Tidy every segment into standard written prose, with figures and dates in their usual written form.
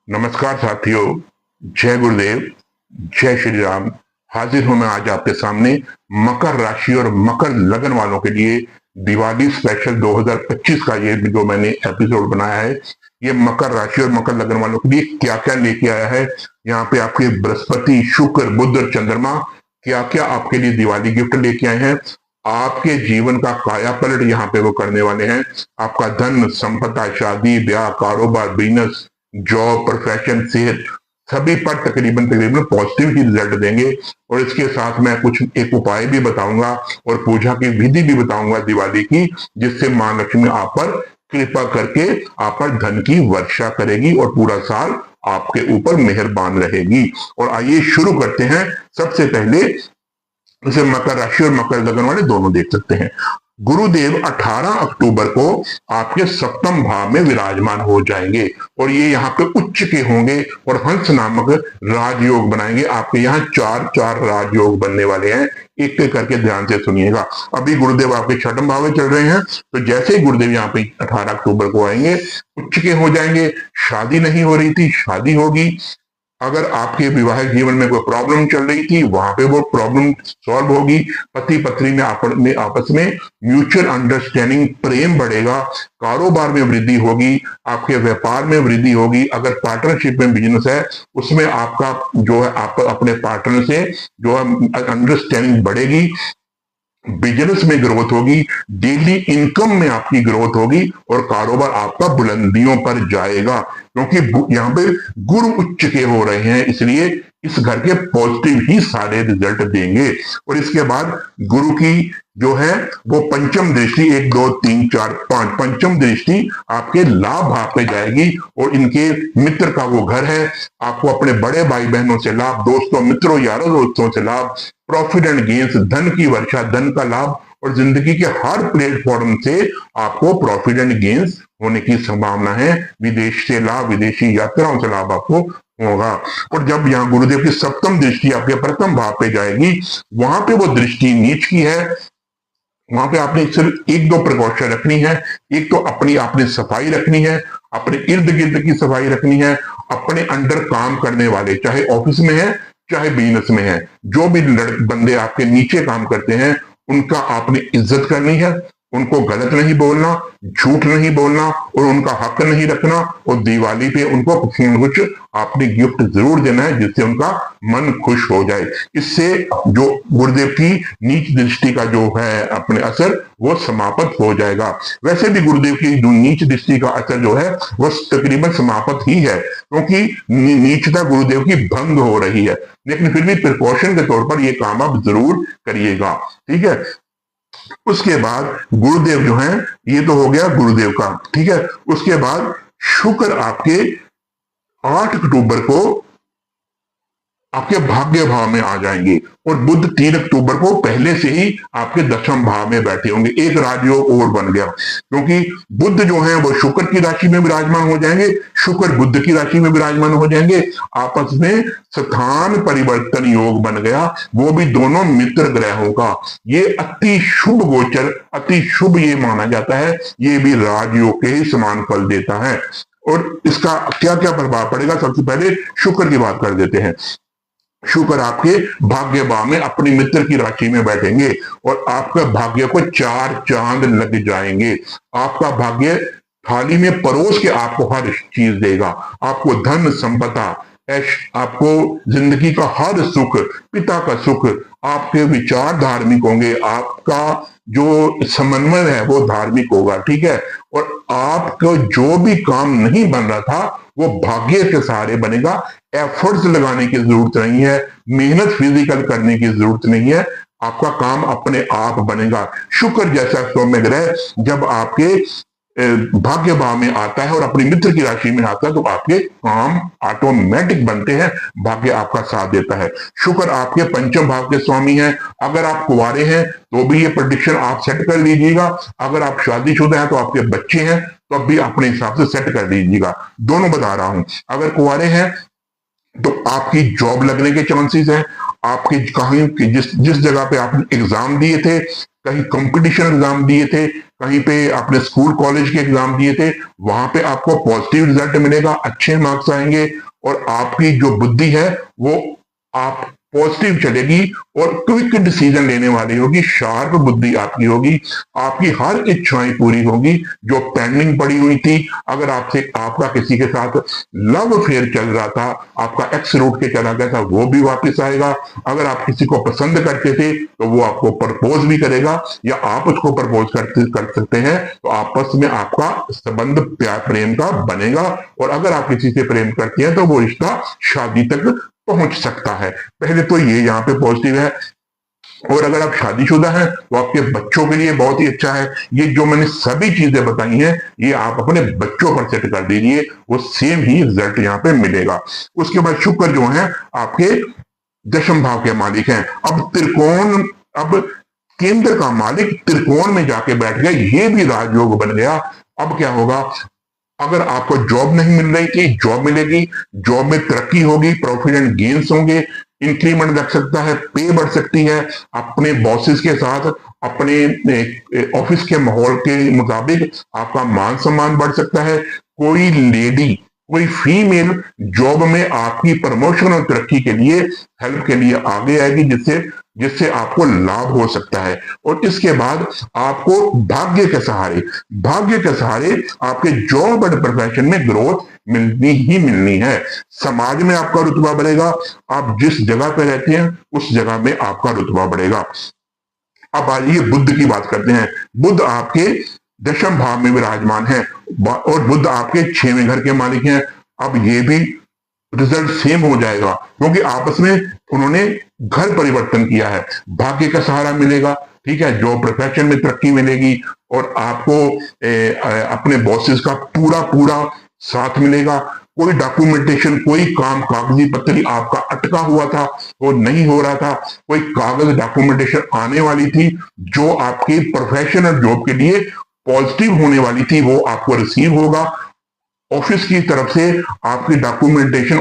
नमस्कार साथियों, जय गुरुदेव, जय श्री राम। हाजिर हूं मैं आज आपके सामने मकर राशि और मकर लगन वालों के लिए दिवाली स्पेशल 2025 का ये जो मैंने एपिसोड बनाया है। ये मकर राशि और मकर लगन वालों के लिए क्या क्या लेके आया है। यहाँ पे आपके बृहस्पति, शुक्र, बुध और चंद्रमा क्या क्या आपके लिए दिवाली गिफ्ट लेके आए हैं। आपके जीवन का काया पलट यहाँ पे वो करने वाले हैं। आपका धन, संपदा, शादी, ब्याह, कारोबार, बिजनेस, जॉब, प्रोफेशन, सेहत, सभी पर तकरीबन तकरीबन पॉजिटिव ही रिजल्ट देंगे। और इसके साथ मैं कुछ एक उपाय भी बताऊंगा और पूजा की विधि भी बताऊंगा दिवाली की, जिससे मां लक्ष्मी आप पर कृपा करके आप पर धन की वर्षा करेगी और पूरा साल आपके ऊपर मेहरबान रहेगी। और आइए शुरू करते हैं। सबसे पहले इसे मकर राशि और मकर लगन वाले दोनों देख सकते हैं। गुरुदेव 18 अक्टूबर को आपके सप्तम भाव में विराजमान हो जाएंगे और ये यहाँ पे उच्च के होंगे और हंस नामक राजयोग बनाएंगे। आपके यहाँ चार चार राजयोग बनने वाले हैं। एक एक करके ध्यान से सुनिएगा। अभी गुरुदेव आपके छठम भाव में चल रहे हैं, तो जैसे ही गुरुदेव यहाँ पे 18 अक्टूबर को आएंगे उच्च के हो जाएंगे। शादी नहीं हो रही थी, शादी होगी। अगर आपके विवाहिक जीवन में कोई प्रॉब्लम चल रही थी, वहां पे वो प्रॉब्लम सॉल्व होगी। पति पत्नी में आपस में म्यूचुअल अंडरस्टैंडिंग, प्रेम बढ़ेगा। कारोबार में वृद्धि होगी, आपके व्यापार में वृद्धि होगी। अगर पार्टनरशिप में बिजनेस है, उसमें आपका जो है आप अपने पार्टनर से जो है अंडरस्टैंडिंग बढ़ेगी। बिजनेस में ग्रोथ होगी, डेली इनकम में आपकी ग्रोथ होगी और कारोबार आपका बुलंदियों पर जाएगा, क्योंकि यहाँ पे गुरु उच्च के हो रहे हैं, इसलिए इस घर के पॉजिटिव ही सारे रिजल्ट देंगे। और इसके बाद गुरु की जो है वो पंचम दृष्टि, 1 2 3 4 5 पंचम दृष्टि आपके लाभ भाव पे जाएगी और इनके मित्र का वो घर है। आपको अपने बड़े भाई बहनों से लाभ, दोस्तों, मित्रों, यारों दोस्तों से लाभ, प्रॉफिट एंड गेन्स, धन की वर्षा, धन का लाभ और जिंदगी के हर प्लेटफॉर्म से आपको प्रॉफिट एंड गेन्स होने की संभावना है। विदेश से लाभ, विदेशी यात्राओं से लाभ आपको होगा। और जब यहाँ गुरुदेव की सप्तम दृष्टि आपके प्रथम भाव पे जाएगी, वहां पे वो दृष्टि नीच की है। वहां पे आपने सिर्फ 1 2 प्रिकॉशन रखनी है। एक तो अपनी आपने सफाई रखनी है, अपने इर्द गिर्द की सफाई रखनी है। अपने अंडर काम करने वाले, चाहे ऑफिस में है चाहे बिजनेस में है, जो भी बंदे आपके नीचे काम करते हैं, उनका आपने इज्जत करनी है। उनको गलत नहीं बोलना, झूठ नहीं बोलना और उनका हक नहीं रखना। और दिवाली पे उनको कुछ आपने गिफ्ट जरूर देना है, जिससे उनका मन खुश हो जाए। इससे जो गुरुदेव की नीच दृष्टि का जो है अपने असर वो समाप्त हो जाएगा। वैसे भी गुरुदेव की जो नीच दृष्टि का असर जो है वो तकरीबन समाप्त ही है, क्योंकि नीचता गुरुदेव की भंग हो रही है। लेकिन फिर भी प्रिकॉशन के तौर पर ये काम आप जरूर करिएगा, ठीक है। उसके बाद गुरुदेव जो है, ये तो हो गया गुरुदेव का, ठीक है। उसके बाद शुक्र आपके 8 अक्टूबर को आपके भाग्य भाव में आ जाएंगे और बुध 3 अक्टूबर को पहले से ही आपके दशम भाव में बैठे होंगे। एक राजयोग और बन गया, क्योंकि बुध जो है वो शुक्र की राशि में विराजमान हो जाएंगे, शुक्र बुध की राशि में विराजमान हो जाएंगे। आपस में स्थान परिवर्तन योग बन गया, वो भी दोनों मित्र ग्रहों का। ये अति शुभ गोचर, अति शुभ ये माना जाता है। ये भी राजयोग के ही समान फल देता है। और इसका क्या क्या प्रभाव पड़ेगा, सबसे पहले शुक्र की बात कर देते हैं। शुक्र आपके भाग्य भाव में अपनी मित्र की राशि में बैठेंगे और आपका भाग्य को 4 चांद लग जाएंगे। आपका भाग्य थाली में परोस के आपको हर चीज देगा। आपको धन, संपदा, आपको जिंदगी का हर सुख, पिता का सुख, आपके विचार धार्मिक होंगे, आपका जो समन्वय है वो धार्मिक होगा, ठीक है। और आपको जो भी काम नहीं बन रहा था वो भाग्य के सहारे बनेगा। एफर्ट्स लगाने की जरूरत नहीं है, मेहनत फिजिकल करने की जरूरत नहीं है, आपका काम अपने आप बनेगा। शुक्र जैसा सौम्य ग्रह जब आपके भाग्य भाव में आता है और अपनी मित्र की राशि में आता है, तो आपके काम ऑटोमेटिक बनते हैं, भाग्य आपका साथ देता है। शुक्र आपके पंचम भाव के स्वामी हैं। अगर आप कुंवारे हैं तो भी ये प्रेडिक्शन आप सेट कर लीजिएगा। अगर आप शादीशुदा हैं तो आपके बच्चे हैं तो अब भी अपने हिसाब से सेट कर लीजिएगा। दोनों बता रहा हूं। अगर कुंवारे हैं तो आपकी जॉब लगने के चांसेस हैं। आपके कहीं जिस जिस जगह पे आपने एग्जाम दिए थे, कहीं कंपटीशन एग्जाम दिए थे, कहीं पे आपने स्कूल कॉलेज के एग्जाम दिए थे, वहां पे आपको पॉजिटिव रिजल्ट मिलेगा, अच्छे मार्क्स आएंगे और आपकी जो बुद्धि है वो आप पॉजिटिव चलेगी और क्विक डिसीजन लेने वाली होगी, शार्प बुद्धि आपकी होगी, आपकी हर इच्छाएं पूरी होगी जो पेंडिंग पड़ी हुई थी। अगर आपसे आपका किसी के साथ लव अफेयर चल रहा था, आपका एक्स रूट के चला गया था, वो भी वापस आएगा। अगर आप किसी को पसंद करते थे तो वो आपको प्रपोज भी करेगा या आप उसको प्रपोज कर सकते हैं, तो आपस में आपका संबंध प्यार प्रेम का बनेगा। और अगर आप किसी से प्रेम करते हैं तो वो रिश्ता शादी तक पहुंच सकता है। पहले तो ये यहाँ पे पॉजिटिव है। और अगर आप शादीशुदा हैं तो आपके बच्चों के लिए बहुत ही अच्छा है। ये जो मैंने सभी चीजें बताई हैं ये आप अपने बच्चों पर सेट कर दीजिए, वो सेम ही रिजल्ट यहाँ पे मिलेगा। उसके बाद शुक्र जो है आपके दशम भाव के मालिक हैं। अब केंद्र का मालिक त्रिकोण में जाके बैठ गया, ये भी राजयोग बन गया। अब क्या होगा, अगर आपको जॉब नहीं मिल रही थी, जॉब मिलेगी, जॉब में तरक्की होगी, प्रॉफिट एंड गेन्स होंगे, इंक्रीमेंट लग सकता है, पे बढ़ सकती है, अपने बॉसेस के साथ अपने ऑफिस के माहौल के मुताबिक आपका मान सम्मान बढ़ सकता है। कोई लेडी, कोई फीमेल जॉब में आपकी प्रमोशन और तरक्की के लिए, हेल्प के लिए आगे आएगी, जिससे जिससे आपको लाभ हो सकता है। और इसके बाद आपको भाग्य के सहारे आपके जॉब और प्रोफेशन में ग्रोथ मिलनी ही मिलनी है। समाज में आपका रुतबा बढ़ेगा, आप जिस जगह पे रहते हैं उस जगह में आपका रुतबा बढ़ेगा। अब आइए बुध की बात करते हैं। बुध आपके दशम भाव में विराजमान है और बुध आपके 6वें घर के मालिक हैं। अब ये भी रिजल्ट सेम हो जाएगा क्योंकि आपस में उन्होंने घर परिवर्तन किया है। भाग्य का सहारा मिलेगा, ठीक है, जो प्रोफेशन में तरक्की मिलेगी और आपको अपने बॉसेस का पूरा पूरा साथ मिलेगा। कोई डॉक्यूमेंटेशन, कोई काम कागजी पत्री आपका अटका हुआ था, वो नहीं हो रहा था, कोई कागज डॉक्यूमेंटेशन आने वाली थी जो आपकी प्रोफेशन और जॉब के लिए पॉजिटिव होने वाली थी, वो आपको रिसीव होगा। ऑफिस की तरफ से आपकी डॉक्यूमेंटेशन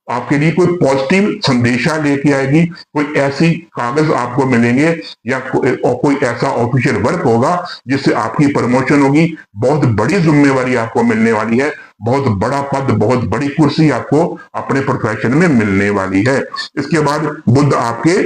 आपके लिए कोई पॉजिटिव संदेशा लेके आएगी, कोई ऐसी कागज आपको मिलेंगे या कोई ऐसा ऑफिशियल वर्क होगा जिससे आपकी प्रमोशन होगी। बहुत बड़ी जिम्मेवारी आपको मिलने वाली है, बहुत बड़ा पद, बहुत बड़ी कुर्सी आपको अपने प्रोफेशन में मिलने वाली है। इसके बाद बुध आपके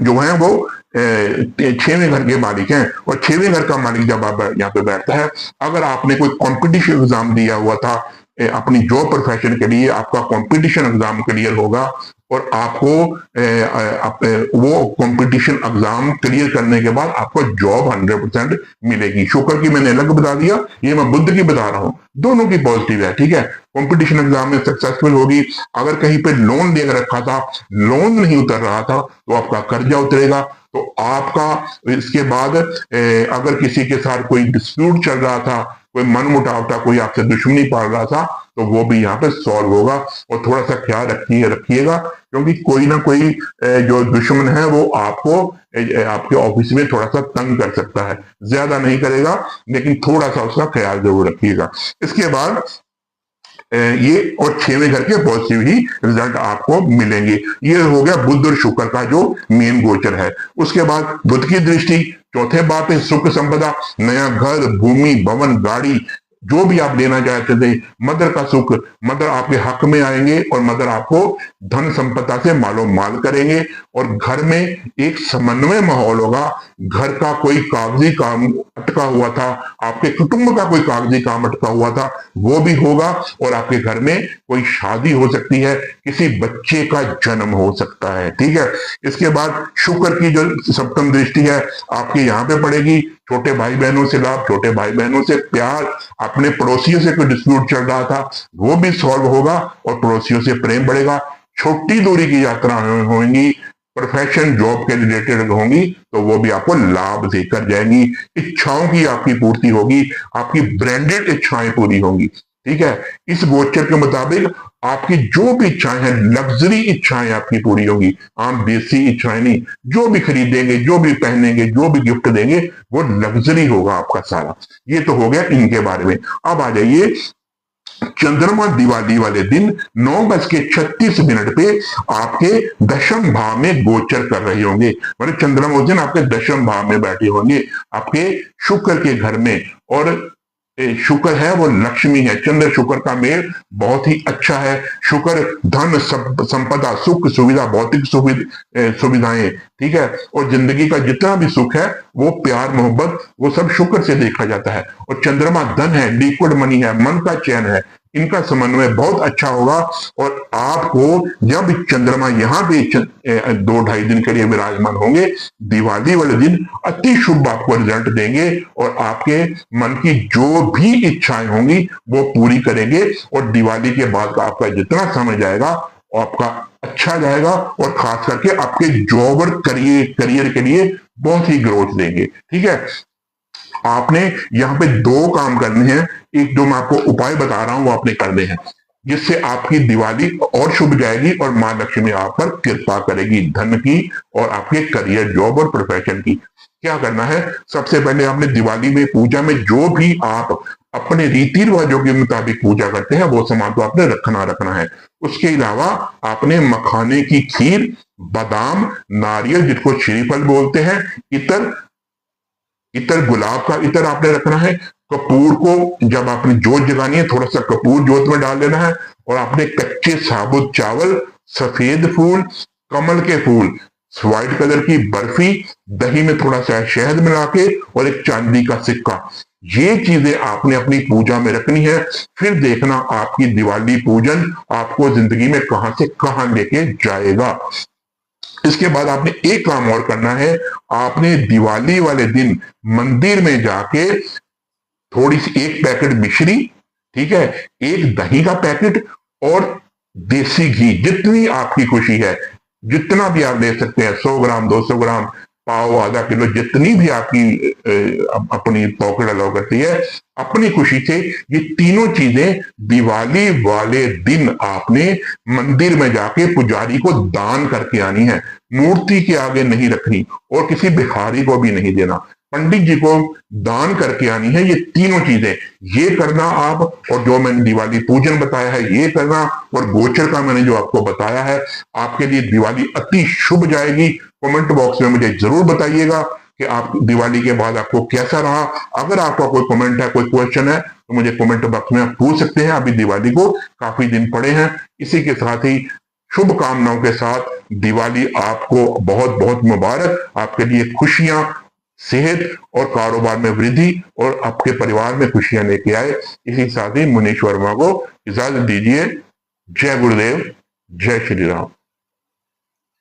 जो है वो 6वें घर के मालिक हैं और 6वें घर का मालिक जब आप यहाँ पे बैठता है, अगर आपने कोई कंपटीशन एग्जाम दिया हुआ था अपनी जॉब प्रोफेशन के लिए, आपका कंपटीशन एग्जाम क्लियर होगा और आपको वो कंपटीशन एग्जाम क्लियर करने के बाद आपको जॉब 100% मिलेगी। शुक्र की मैंने अलग बता दिया, ये मैं बुध की बता रहा हूं, दोनों की पॉजिटिव है, ठीक है। कंपटीशन एग्जाम में सक्सेसफुल होगी। अगर कहीं पे लोन लेकर रखा था, लोन नहीं उतर रहा था, तो आपका कर्जा उतरेगा। तो आपका इसके बाद अगर किसी के साथ कोई डिस्प्यूट चल रहा था, कोई मनमुटाव था, कोई आपसे दुश्मनी पाल रहा था, तो वो भी यहाँ पे सॉल्व होगा। और थोड़ा सा ख्याल रखिएगा क्योंकि कोई ना कोई जो दुश्मन है वो आपको आपके ऑफिस में थोड़ा सा तंग कर सकता है, ज्यादा नहीं करेगा लेकिन थोड़ा सा उसका ख्याल जरूर रखिएगा। इसके बाद ये और 6वें घर के पॉजिटिव ही रिजल्ट आपको मिलेंगे। ये हो गया बुध और शुक्र का जो मेन गोचर है। उसके बाद बुध की दृष्टि 4थे भाव पे सुख संपदा, नया घर, भूमि, भवन, गाड़ी, जो भी आप लेना चाहते थे, मदर का सुख, मदर आपके हक में आएंगे और मदर आपको धन संपदा से मालो माल करेंगे और घर में एक समन्वय माहौल होगा। घर का कोई कागजी काम अटका हुआ था, आपके कुटुंब का कोई कागजी काम अटका हुआ था, वो भी होगा और आपके घर में कोई शादी हो सकती है, किसी बच्चे का जन्म हो सकता है, ठीक है। इसके बाद शुक्र की जो सप्तम दृष्टि है आपके यहाँ पे पड़ेगी। छोटे भाई बहनों से लाभ, छोटे भाई बहनों से प्यार, अपने पड़ोसियों से कोई डिस्प्यूट चल रहा था वो भी सॉल्व होगा और पड़ोसियों से प्रेम बढ़ेगा। छोटी दूरी की यात्रा होंगी, प्रोफेशन जॉब के रिलेटेड होंगी, तो वो भी आपको लाभ देकर जाएंगी। इच्छाओं की आपकी पूर्ति होगी, आपकी ब्रांडेड इच्छाएं पूरी होंगी, ठीक है। इस गोचर के मुताबिक आपकी जो भी इच्छाएं हैं, लग्जरी इच्छाएं आपकी पूरी होंगी, आम देसी इच्छाएं नहीं। जो भी खरीदेंगे, जो भी पहनेंगे, जो भी गिफ्ट देंगे, वो लग्जरी होगा आपका सारा। ये तो हो गया इनके बारे में। अब आ जाइए चंद्रमा दिवाली वाले दिन 9:36 पे आपके दशम भाव में गोचर कर रहे होंगे। मतलब चंद्रमा उस दिन आपके दशम भाव में बैठे होंगे, आपके शुक्र के घर में। और शुक्र है वो लक्ष्मी है, चंद्र शुक्र का मेल बहुत ही अच्छा है। शुक्र धन संपदा सुख सुविधा भौतिक सुविधाएं, ठीक है, और जिंदगी का जितना भी सुख है वो प्यार मोहब्बत वो सब शुक्र से देखा जाता है। और चंद्रमा धन है, लिक्विड मनी है, मन का चैन है, इनका समन्वय बहुत अच्छा होगा। और आपको जब चंद्रमा यहाँ पे 2-2.5 दिन के लिए विराजमान होंगे, दिवाली वाले दिन अति शुभ आपको रिजल्ट देंगे और आपके मन की जो भी इच्छाएं होंगी वो पूरी करेंगे। और दिवाली के बाद का आपका जितना समय जाएगा आपका अच्छा जाएगा, और खास करके आपके जॉब और करियर के लिए बहुत ही ग्रोथ देंगे। ठीक है, आपने यहाँ पे 2 काम करने हैं। एक जो मैं आपको उपाय बता रहा हूं वो आपने करने हैं, जिससे आपकी दिवाली और शुभ जाएगी और मां लक्ष्मी आप पर कृपा करेगी, धन की और आपके करियर जॉब और प्रोफेशन की। क्या करना है, सबसे पहले आपने दिवाली में पूजा में जो भी आप अपने रीति रिवाजों के मुताबिक पूजा करते हैं वो सामान तो आपने रखना है। उसके अलावा आपने मखाने की खीर, बादाम, नारियल जिसको श्रीफल बोलते हैं, इतर गुलाब का इतर आपने रखना है। कपूर को जब आपने जोत जगानी है थोड़ा सा कपूर जोत में डाल देना है। और आपने कच्चे साबुत चावल, सफेद फूल, कमल के फूल, व्हाइट कलर की बर्फी, दही में थोड़ा सा शहद मिला के और एक चांदी का सिक्का, ये चीजें आपने अपनी पूजा में रखनी है। फिर देखना आपकी दिवाली पूजन आपको जिंदगी में कहां से कहां लेके जाएगा। इसके बाद आपने एक काम और करना है, आपने दिवाली वाले दिन मंदिर में जाके थोड़ी सी 1 पैकेट मिश्री, ठीक है, 1 दही का पैकेट और देसी घी, जितनी आपकी खुशी है जितना भी आप ले सकते हैं, 100 ग्राम 200 ग्राम पाव आधा किलो, जितनी भी आपकी अपनी पॉकेट अलाउ करती है, अपनी खुशी से ये तीनों चीजें दिवाली वाले दिन आपने मंदिर में जाके पुजारी को दान करके आनी है। मूर्ति के आगे नहीं रखनी और किसी भिखारी को भी नहीं देना, पंडित जी को दान करके आनी है। ये तीनों चीजें ये करना आप, और जो मैंने दिवाली पूजन बताया है ये करना, और गोचर का मैंने जो आपको बताया है, आपके लिए दिवाली अति शुभ जाएगी। कमेंट बॉक्स में मुझे जरूर बताइएगा कि आप दिवाली के बाद आपको कैसा रहा। अगर आपका कोई कमेंट है, कोई क्वेश्चन है तो मुझे कमेंट बॉक्स में आप पूछ सकते हैं। अभी दिवाली को काफी दिन पड़े हैं। इसी के साथ ही शुभकामनाओं के साथ दिवाली आपको बहुत बहुत मुबारक। आपके लिए खुशियां, सेहत और कारोबार में वृद्धि और आपके परिवार में खुशियां लेके आए। इसी साथ ही मुनीश वर्मा को इजाजत दीजिए। जय गुरुदेव, जय श्री राम।